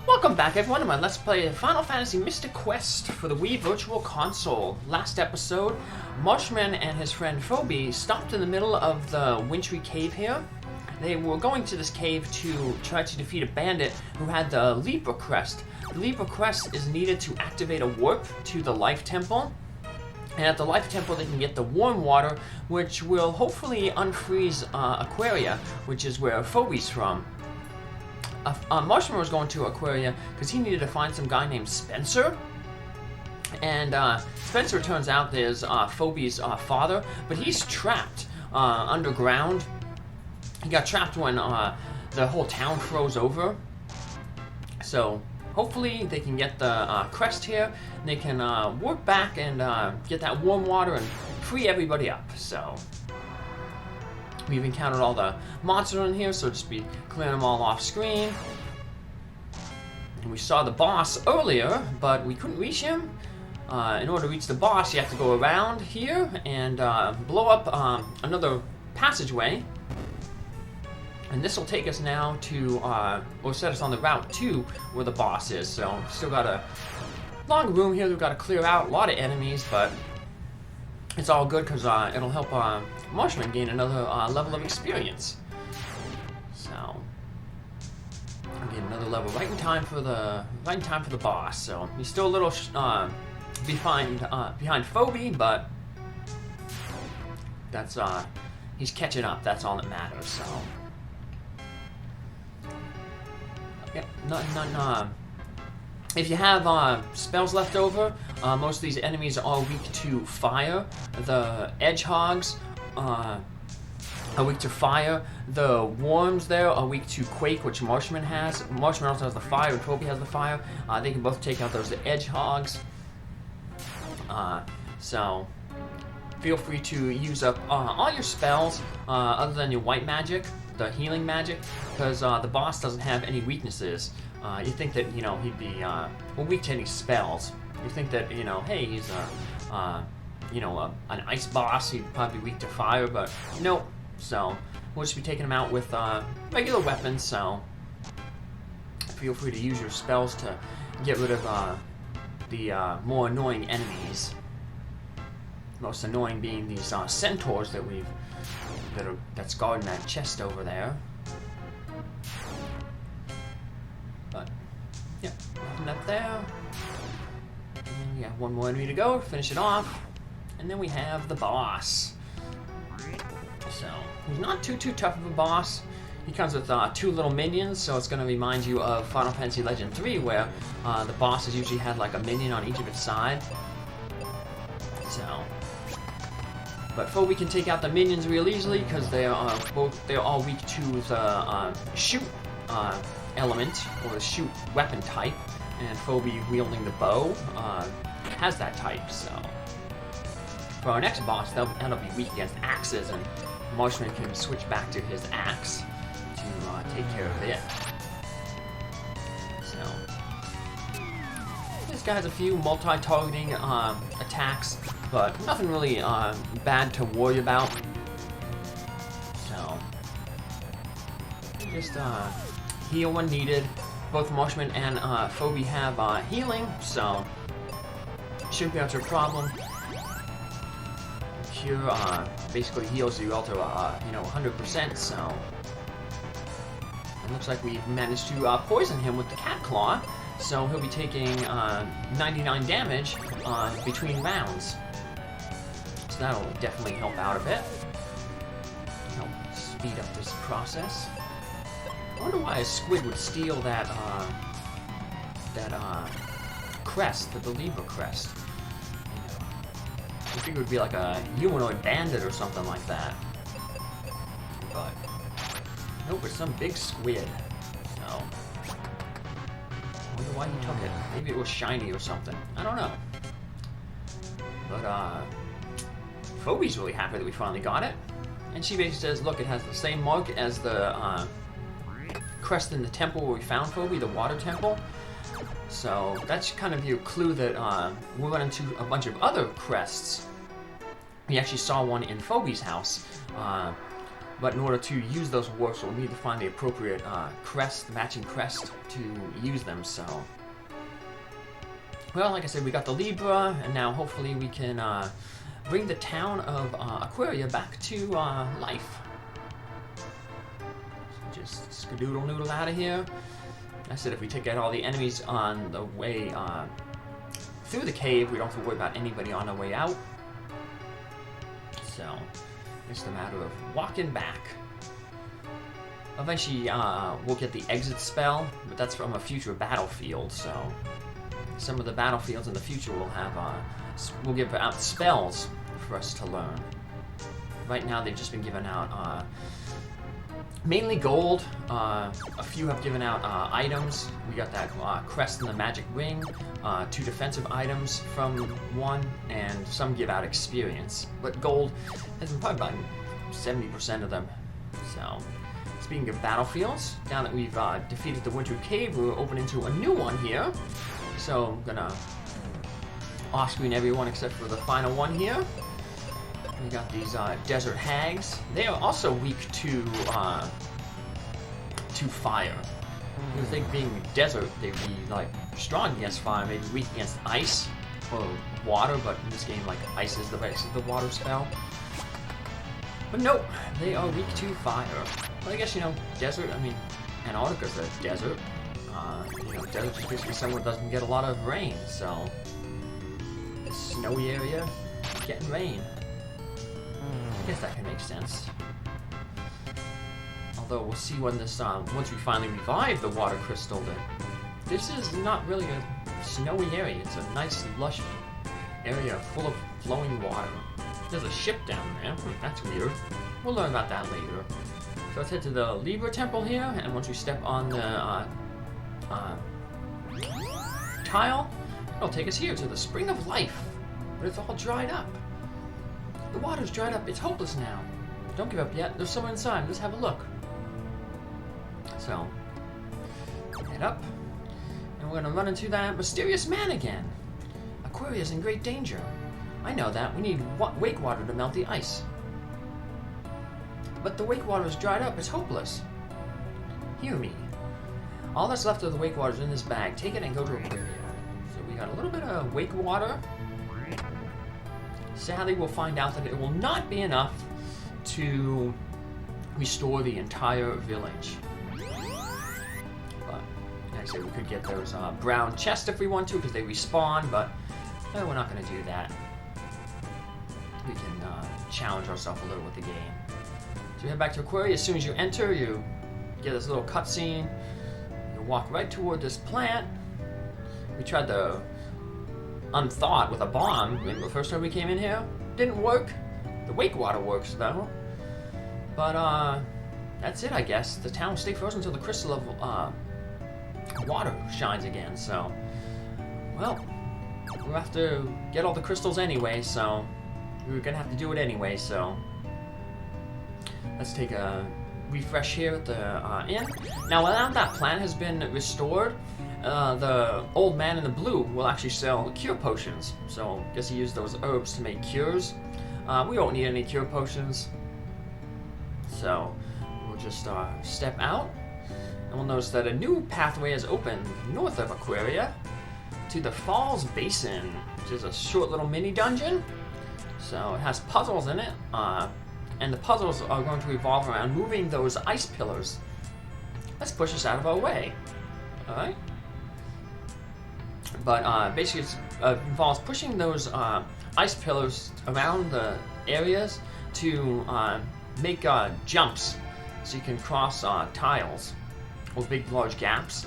Welcome back, everyone, to my Let's Play Final Fantasy Mystic Quest for the Wii Virtual Console. Last episode, Marshman and his friend Phoebe stopped in the middle of the Wintry Cave here. They were going to this cave to try to defeat a bandit who had the Libra Crest. The Libra Crest is needed to activate a warp to the Life Temple. And at the Life Temple, they can get the warm water, which will hopefully unfreeze Aquaria, which is where Phoebe's from. Marshman was going to Aquaria because he needed to find some guy named Spencer. And Spencer, turns out, is Phoebe's father, but he's trapped underground. He got trapped when the whole town froze over. So hopefully they can get the crest here, and they can work back and get that warm water and free everybody up. So we've encountered all the monsters in here, so just be clearing them all off screen. And we saw the boss earlier, but we couldn't reach him. In order to reach the boss, you have to go around here and blow up another passageway. And this will take us now to, or set us on the route to where the boss is. So, still got a long room here we've got to clear out, a lot of enemies, but it's all good because it'll help Marshman gain another level of experience. So, I'll get another level right in time for the boss. So he's still a little behind Phoebe, but that's he's catching up. That's all that matters. So, yeah, nothing. If you have spells left over, most of these enemies are weak to fire. The Edgehogs are weak to fire. The Worms there are weak to Quake, which Marshman has. Marshman also has the fire, and Phoebe has the fire. They can both take out those Edgehogs. So feel free to use up all your spells other than your white magic, the healing magic, because the boss doesn't have any weaknesses. You think that, you know, he'd be weak to any spells. You think that, you know, hey, he's an ice boss, he'd probably be weak to fire, but nope. So we'll just be taking him out with regular weapons. So feel free to use your spells to get rid of the more annoying enemies. Most annoying being these centaurs that's guarding that chest over there. But yeah, nothing up there. And we got one more enemy to go, finish it off, and then we have the boss. So he's not too tough of a boss. He comes with 2 little minions, so it's going to remind you of Final Fantasy Legend 3, where the bosses usually had like a minion on each of its side. So, but Phoebe can take out the minions real easily because they're all weak to the shoot element, or the shoot weapon type, and Phoebe, wielding the bow, has that type. So for our next boss, that'll be weak against axes, and Marshman can switch back to his axe to take care of it. So this guy has a few multi-targeting attacks, but nothing really bad to worry about. So just heal when needed. Both Marshman and Phoebe have healing, so shouldn't be much of a problem. Cure basically heals you all to 100%. So it looks like we've managed to poison him with the catclaw, so he'll be taking 99 damage between rounds. So that'll definitely help out a bit. Help speed up this process. I wonder why a squid would steal that crest, the Libra Crest. I figured it would be like a humanoid bandit or something like that. But nope, it's some big squid. So I wonder why he took it. Maybe it was shiny or something. I don't know. But Phoebe's really happy that we finally got it. And she basically says, look, it has the same mark as the crest in the temple where we found Phoebe, the water temple. So that's kind of your clue that we run into a bunch of other crests. We actually saw one in Phoebe's house. But in order to use those warps, we'll need to find the appropriate crest, matching crest to use them, so... Well, like I said, we got the Libra, and now hopefully we can bring the town of Aquaria back to life. So just skadoodle-noodle out of here. I said if we take out all the enemies on the way through the cave, we don't have to worry about anybody on the way out. So... it's a matter of walking back. Eventually, we'll get the exit spell, but that's from a future battlefield, so... some of the battlefields in the future will have, will give out spells for us to learn. Right now, they've just been giving out, mainly gold. A few have given out, items. We got that, crest and the magic ring. 2 defensive items from one, and some give out experience. But gold has been probably about 70% of them. So, speaking of battlefields, now that we've defeated the Wintry Cave, we're opening to a new one here. So, I'm gonna off-screen everyone except for the final one here. We got these desert hags. They are also weak to fire. You would think being desert, they'd be like strong against fire, maybe weak against ice or water, but in this game, like ice is the base of the water spell. But nope, they are weak to fire. But I guess, you know, desert, I mean, Antarctica's a desert. You know, desert is basically somewhere that doesn't get a lot of rain, so a snowy area, getting rain. I guess that can make sense. Although we'll see when this, once we finally revive the water crystal, that this is not really a snowy area. It's a nice, lush area full of flowing water. There's a ship down there. That's weird. We'll learn about that later. So let's head to the Libra Temple here, and once we step on the tile, it'll take us here to the Spring of Life. But it's all dried up. The water's dried up. It's hopeless now. Don't give up yet. There's someone inside. Let's have a look. So, head up, and we're gonna run into that mysterious man again. Aquaria's in great danger. I know that. We need wakewater to melt the ice. But the wakewater is dried up. It's hopeless. Hear me. All that's left of the wakewater is in this bag. Take it and go to Aquaria. So we got a little bit of wakewater. Sadly, we'll find out that it will not be enough to restore the entire village. But, like I said, we could get those brown chests if we want to, because they respawn, but we're not going to do that. We can challenge ourselves a little with the game. So you head back to Aquaria. As soon as you enter, you get this little cutscene. You walk right toward this plant. We tried to unthaw it with a bomb. Remember the first time we came in here? Didn't work. The wakewater works, though. But, that's it, I guess. The town will stay frozen until the crystal of water shines again, so... Well, we'll have to get all the crystals anyway, so... we're gonna have to do it anyway, so... let's take a refresh here at the inn. Now, now that plant has been restored, the old man in the blue will actually sell cure potions. So, I guess he used those herbs to make cures. We don't need any cure potions. So, we'll just step out, and we'll notice that a new pathway has opened north of Aquaria to the Falls Basin, which is a short little mini dungeon. So, it has puzzles in it, and the puzzles are going to revolve around moving those ice pillars. Let's push us out of our way. Alright? But basically, it involves pushing those ice pillars around the areas to make jumps so you can cross tiles or big, large gaps.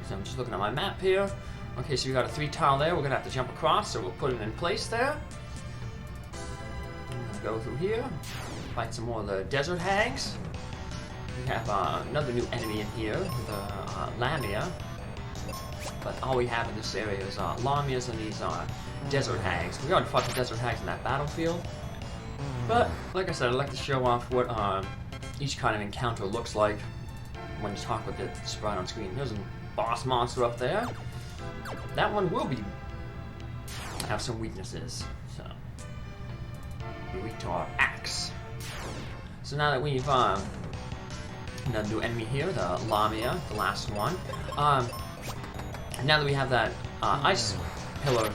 So I'm just looking at my map here. Okay, so we got a 3 tile there. We're going to have to jump across, so we'll put it in place there. I'm going to go through here, fight some more of the desert hags. We have another new enemy in here, the Lamia. But all we have in this area is Lamias and these desert hags. We already fought the desert hags in that battlefield. But, like I said, I'd like to show off what each kind of encounter looks like when you talk with it sprite on screen. There's a boss monster up there. That one will have some weaknesses, so be weak to our axe. So now that we've another new enemy here, the Lamia, the last one. Now that we have that ice pillar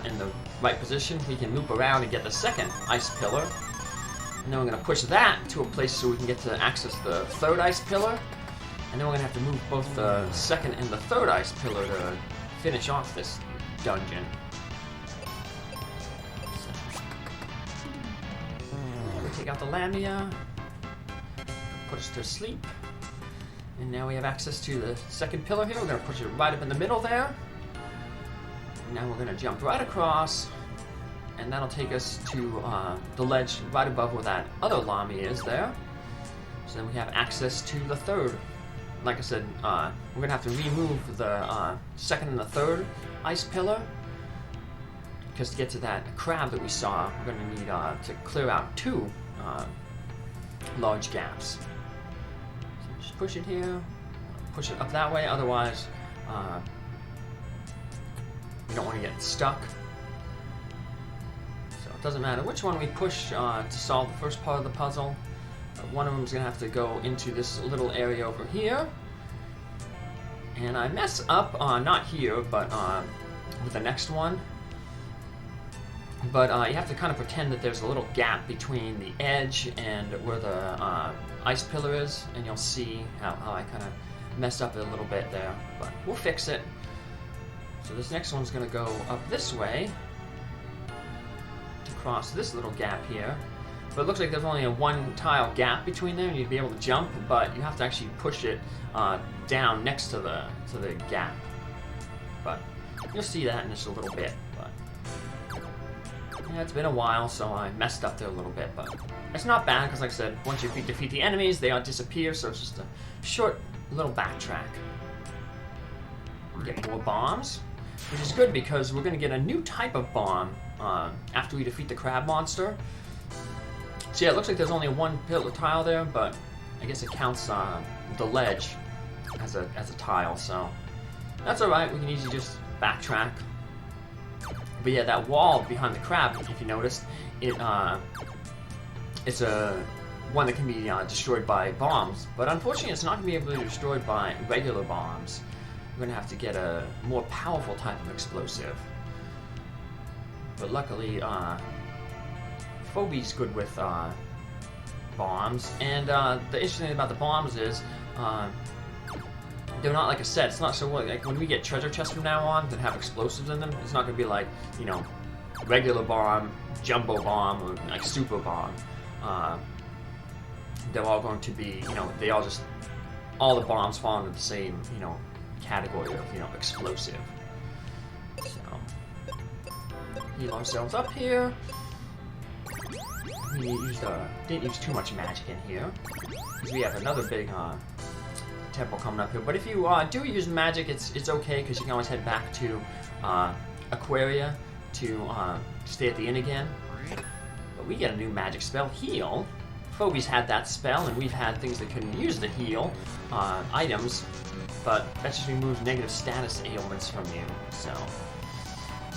in the right position, we can loop around and get the second ice pillar. And then we're going to push that to a place so we can get to access the third ice pillar. And then we're going to have to move both the second and the third ice pillar to finish off this dungeon. So, we take out the Lamia, put us to sleep. And now we have access to the second pillar here. We're going to push it right up in the middle there. And now we're going to jump right across. And that'll take us to the ledge right above where that other Lamia is there. So then we have access to the third. Like I said, we're going to have to remove the second and the third ice pillar. Because to get to that crab that we saw, we're going to need to clear out 2 large gaps. Just push it here, push it up that way, otherwise we don't want to get stuck. So it doesn't matter which one we push to solve the first part of the puzzle. One of them is going to have to go into this little area over here. And I mess up, not here, but with the next one. But you have to kind of pretend that there's a little gap between the edge and where the ice pillar is, and you'll see how I kind of mess up a little bit there, but we'll fix it. So this next one's going to go up this way to cross this little gap here. But it looks like there's only a 1 tile gap between there, and you'd be able to jump, but you have to actually push it down next to the gap. But you'll see that in just a little bit. Yeah, it's been a while, so I messed up there a little bit, but it's not bad, because like I said, once you defeat the enemies, they all disappear, so it's just a short little backtrack. We get more bombs, which is good, because we're going to get a new type of bomb after we defeat the crab monster. So yeah, it looks like there's only 1 pillar tile there, but I guess it counts the ledge as a tile, so that's alright, we can easily just backtrack. But yeah, that wall behind the crab, if you noticed, it's a one that can be destroyed by bombs. But unfortunately, it's not going to be able to be destroyed by regular bombs. We're going to have to get a more powerful type of explosive. But luckily, Phoebe's good with bombs. And the interesting thing about the bombs is, they're not, like I said, it's not so like when we get treasure chests from now on that have explosives in them, it's not going to be like, you know, regular bomb, jumbo bomb, or like super bomb. They're all going to be, you know, all the bombs fall into the same, you know, category of, you know, explosive. So, heal ourselves up here. We didn't use too much magic in here, because we have another big, temple coming up here. But if you do use magic, it's okay, because you can always head back to Aquaria to stay at the inn again. But we get a new magic spell, Heal. Phoebe's had that spell, and we've had things that couldn't use the heal items, but that just removes negative status ailments from you. So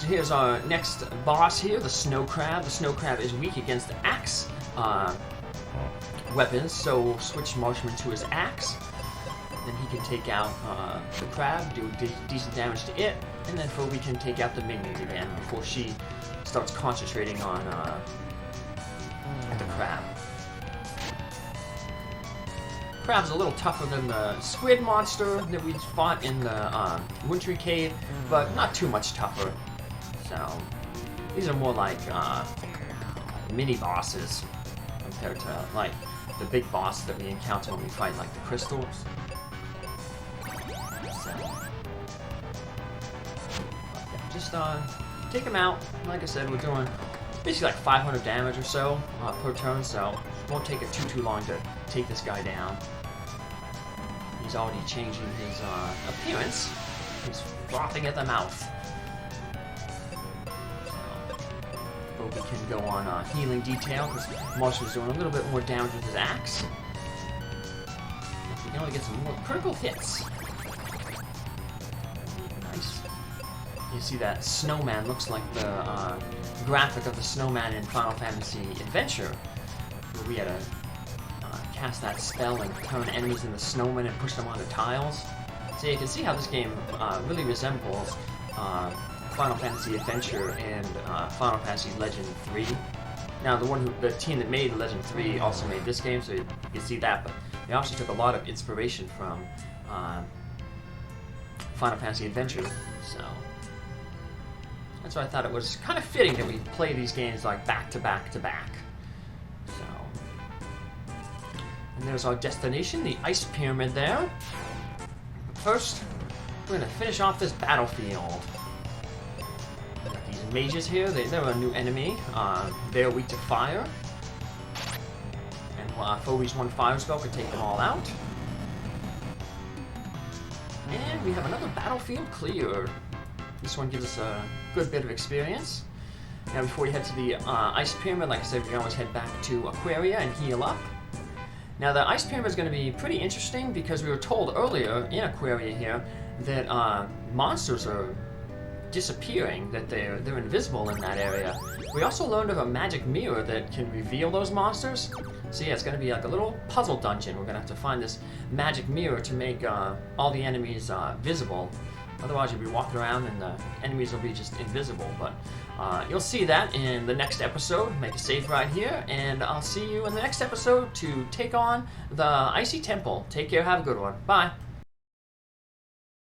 here's our next boss here, the snow crab. The snow crab is weak against the axe weapons, so we'll switch Marshman to his axe. Then he can take out the crab, do decent damage to it, and then Phoebe can take out the minions again before she starts concentrating on the crab. Crab's a little tougher than the squid monster that we fought in the Wintry Cave, but not too much tougher. So these are more like mini bosses compared to like the big boss that we encounter when we fight like the crystals. Just take him out. Like I said, we're doing basically like 500 damage or so per turn, so it won't take it too long to take this guy down. He's already changing his appearance. He's frothing at the mouth. So, Phoebe can go on healing detail, because Marshman's doing a little bit more damage with his axe. We can only get some more critical hits. Nice. You see that snowman looks like the graphic of the snowman in Final Fantasy Adventure, where we had a cast that spell and turn enemies into snowmen and push them onto tiles. So you can see how this game really resembles Final Fantasy Adventure and Final Fantasy Legend 3. Now, the team that made Legend 3 also made this game, so you can see that, but they also took a lot of inspiration from Final Fantasy Adventure, so that's why I thought it was kind of fitting that we play these games like back to back to back. So, and there's our destination, the Ice Pyramid there. But first, we're going to finish off this battlefield. These mages here, they're a new enemy. They're weak to fire. And Phoebe's one fire spell could take them all out. And we have another battlefield cleared. This one gives us a good bit of experience. Now before we head to the Ice Pyramid, like I said, we can always head back to Aquaria and heal up. Now the Ice Pyramid is going to be pretty interesting because we were told earlier in Aquaria here that monsters are disappearing, that they're invisible in that area. We also learned of a magic mirror that can reveal those monsters. So yeah, it's going to be like a little puzzle dungeon. We're going to have to find this magic mirror to make all the enemies visible. Otherwise you'll be walking around and the enemies will be just invisible. But you'll see that in the next episode. Make a save right here, and I'll see you in the next episode to take on the Icy Temple. Take care, have a good one. Bye.